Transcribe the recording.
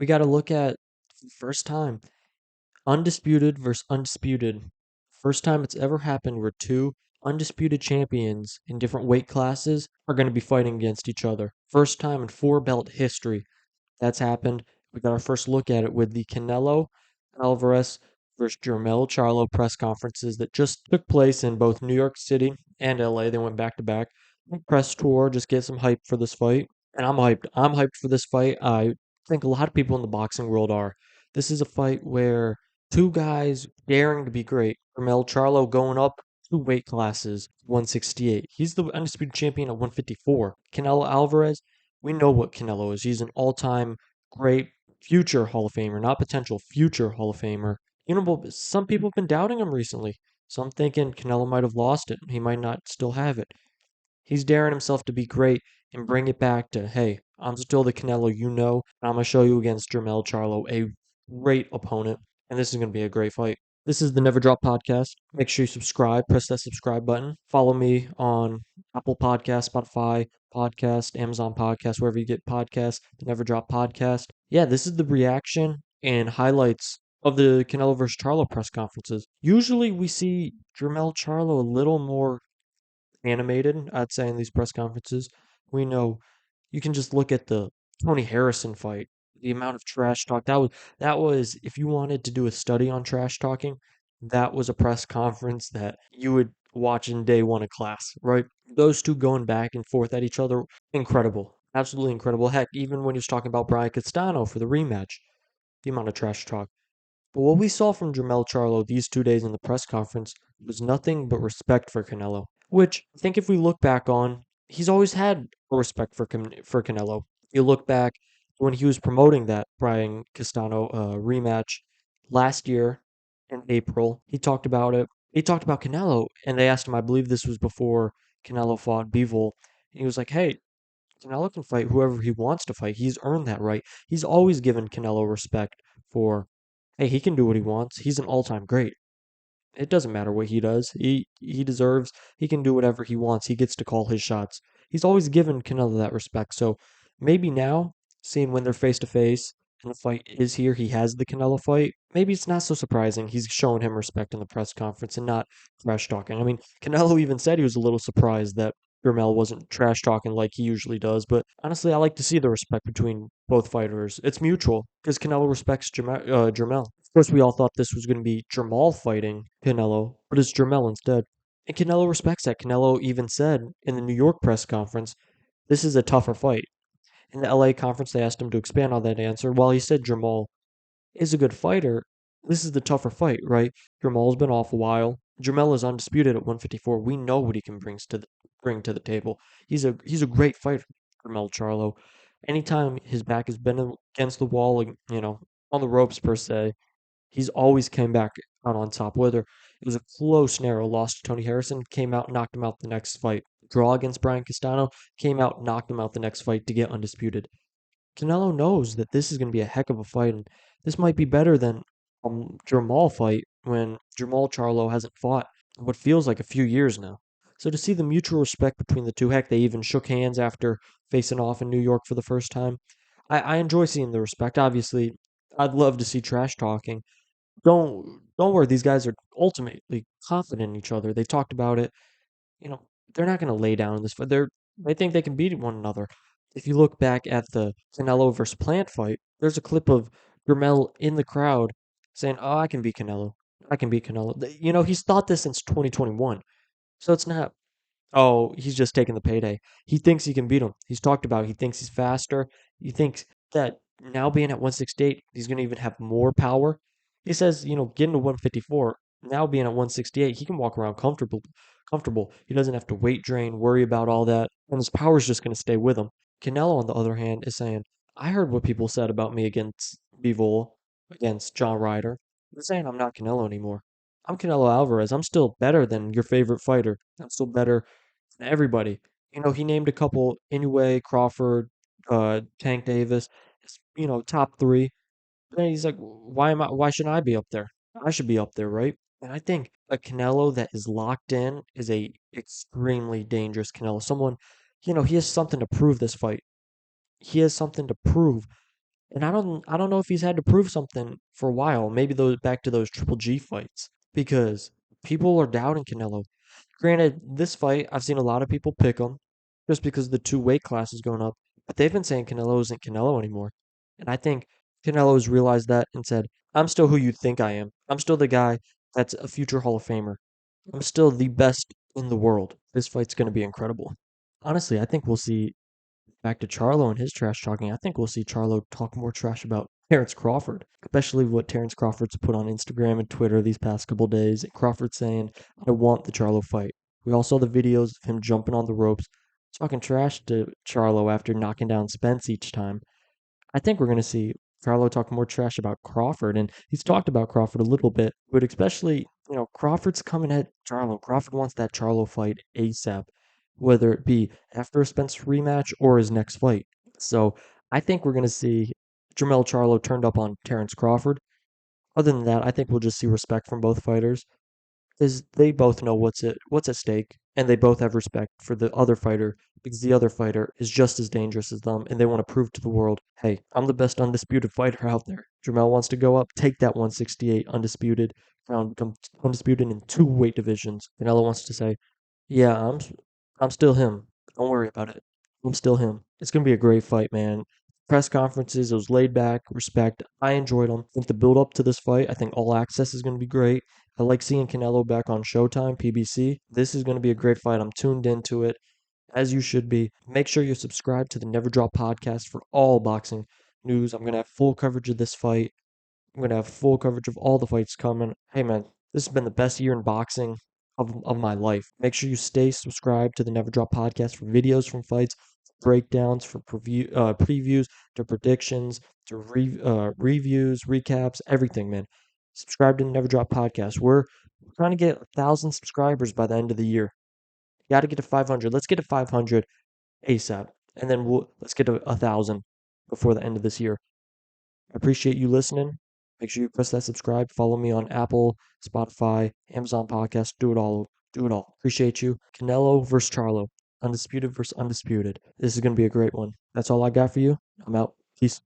we got to look at for the first time undisputed versus undisputed. First time it's ever happened where two undisputed champions in different weight classes are going to be fighting against each other. First time in four belt history that's happened. We got our first look at it with the Canelo Alvarez versus Jermell Charlo press conferences that just took place in both New York City and LA. They went back to back. Press tour, just get some hype for this fight. And I'm hyped. I'm hyped for this fight. I think a lot of people in the boxing world are. This is a fight where two guys daring to be great. Jermell Charlo going up two weight classes, 168. He's the undisputed champion at 154. Canelo Alvarez, we know what Canelo is. He's an all-time great future Hall of Famer, not potential future Hall of Famer. You know, but some people have been doubting him recently. So I'm thinking Canelo might have lost it. He might not still have it. He's daring himself to be great and bring it back to, hey, I'm still the Canelo you know, and I'm going to show you against Jermell Charlo, a great opponent, and this is going to be a great fight. This is the Never Drop Podcast. Make sure you subscribe, press that subscribe button. Follow me on Apple Podcast, Spotify Podcast, Amazon Podcast, wherever you get podcasts, the Never Drop Podcast. Yeah, this is the reaction and highlights of the Canelo versus Charlo press conferences. Usually we see Jermell Charlo a little more animated, I'd say, in these press conferences. We know you can just look at the Tony Harrison fight, the amount of trash talk. That was if you wanted to do a study on trash talking, that was a press conference that you would watch in day one of class, right? Those two going back and forth at each other, incredible. Absolutely incredible. Heck, even when he was talking about Brian Castano for the rematch, the amount of trash talk. But what we saw from Jermell Charlo these 2 days in the press conference was nothing but respect for Canelo. Which I think if we look back on, he's always had a respect for Canelo. You look back when he was promoting that Brian Castano rematch last year in April. He talked about it. He talked about Canelo, and they asked him. I believe this was before Canelo fought Bivol. And he was like, "Hey, Canelo can fight whoever he wants to fight. He's earned that right. He's always given Canelo respect for, hey, he can do what he wants. He's an all-time great. It doesn't matter what he does. He deserves. He can do whatever he wants. He gets to call his shots. He's always given Canelo that respect. So maybe now, seeing when they're face to face and the fight is here, he has the Canelo fight. Maybe it's not so surprising. He's showing him respect in the press conference and not trash talking. I mean, Canelo even said he was a little surprised that Jermell wasn't trash talking like he usually does. But honestly, I like to see the respect between both fighters. It's mutual because Canelo respects Jermell. Of course, we all thought this was going to be Jermall fighting Canelo, but it's Jermell instead. And Canelo respects that. Canelo even said in the New York press conference, this is a tougher fight. In the LA conference, they asked him to expand on that answer. While he said Jermall is a good fighter, this is the tougher fight, right? Jermall's been off a while. Jermell is undisputed at 154. We know what he can bring to the table. He's a great fighter, Jermell Charlo. Anytime his back has been against the wall, on the ropes per se, he's always came back out on top. Whether it was a close, narrow loss to Tony Harrison, came out, knocked him out the next fight. Draw against Brian Castano, came out, knocked him out the next fight to get undisputed. Canelo knows that this is going to be a heck of a fight, and this might be better than Jermall fight when Jermall Charlo hasn't fought in what feels like a few years now. So to see the mutual respect between the two, heck, they even shook hands after facing off in New York for the first time. I enjoy seeing the respect. Obviously, I'd love to see trash talking. Don't worry, these guys are ultimately confident in each other. They talked about it. You know, they're not going to lay down in this fight. They think they can beat one another. If you look back at the Canelo versus Plant fight, there's a clip of Jermell in the crowd saying, "Oh, I can beat Canelo. I can beat Canelo." He's thought this since 2021. So it's not, oh, he's just taking the payday. He thinks he can beat him. He's talked about he thinks he's faster. He thinks that now being at 168, he's going to even have more power. He says, getting to 154, now being at 168, he can walk around comfortable. He doesn't have to weight drain, worry about all that, and his power's just going to stay with him. Canelo, on the other hand, is saying, I heard what people said about me against Bivol, against John Ryder. They're saying I'm not Canelo anymore. I'm Canelo Alvarez. I'm still better than your favorite fighter. I'm still better than everybody. He named a couple Inoue, Crawford, Tank Davis, top three. And he's like, why shouldn't I be up there? I should be up there, right? And I think a Canelo that is locked in is a extremely dangerous Canelo. Someone, he has something to prove this fight. He has something to prove. And I don't know if he's had to prove something for a while. Maybe those back to those Triple G fights because people are doubting Canelo. Granted, this fight I've seen a lot of people pick him just because the two weight classes going up, but they've been saying Canelo isn't Canelo anymore. And I think Canelo has realized that and said, "I'm still who you think I am. I'm still the guy that's a future Hall of Famer. I'm still the best in the world. This fight's going to be incredible." Honestly, I think we'll see back to Charlo and his trash talking. I think we'll see Charlo talk more trash about Terrence Crawford, especially what Terrence Crawford's put on Instagram and Twitter these past couple days. Crawford saying, "I want the Charlo fight." We all saw the videos of him jumping on the ropes, talking trash to Charlo after knocking down Spence each time. I think we're going to see Charlo talk more trash about Crawford, and he's talked about Crawford a little bit, but especially, Crawford's coming at Charlo. Crawford wants that Charlo fight ASAP, whether it be after a Spence rematch or his next fight. So I think we're going to see Jermell Charlo turned up on Terrence Crawford. Other than that, I think we'll just see respect from both fighters is they both know what's at stake, and they both have respect for the other fighter because the other fighter is just as dangerous as them, and they want to prove to the world, hey, I'm the best undisputed fighter out there. Jermell wants to go up, take that 168 undisputed, crown become undisputed in two weight divisions. Canelo wants to say, yeah, I'm still him. Don't worry about it. I'm still him. It's gonna be a great fight, man. Press conferences, it was laid back, respect. I enjoyed them. I think the build up to this fight, I think All Access is gonna be great. I like seeing Canelo back on Showtime, PBC. This is gonna be a great fight. I'm tuned into it, as you should be. Make sure you subscribe to the Never Drop podcast for all boxing news. I'm gonna have full coverage of this fight. I'm gonna have full coverage of all the fights coming. Hey man, this has been the best year in boxing of my life. Make sure you stay subscribed to the Never Drop podcast for videos from fights, breakdowns, for previews, to predictions, to reviews, recaps, everything, man. Subscribe to the Never Drop podcast. We're trying to get 1,000 subscribers by the end of the year. Got to get to 500. Let's get to 500 ASAP, and then let's get to 1,000 before the end of this year. I appreciate you listening. Make sure you press that subscribe. Follow me on Apple, Spotify, Amazon Podcast. Do it all. Do it all. Appreciate you. Canelo versus Charlo. Undisputed versus undisputed. This is going to be a great one. That's all I got for you. I'm out. Peace.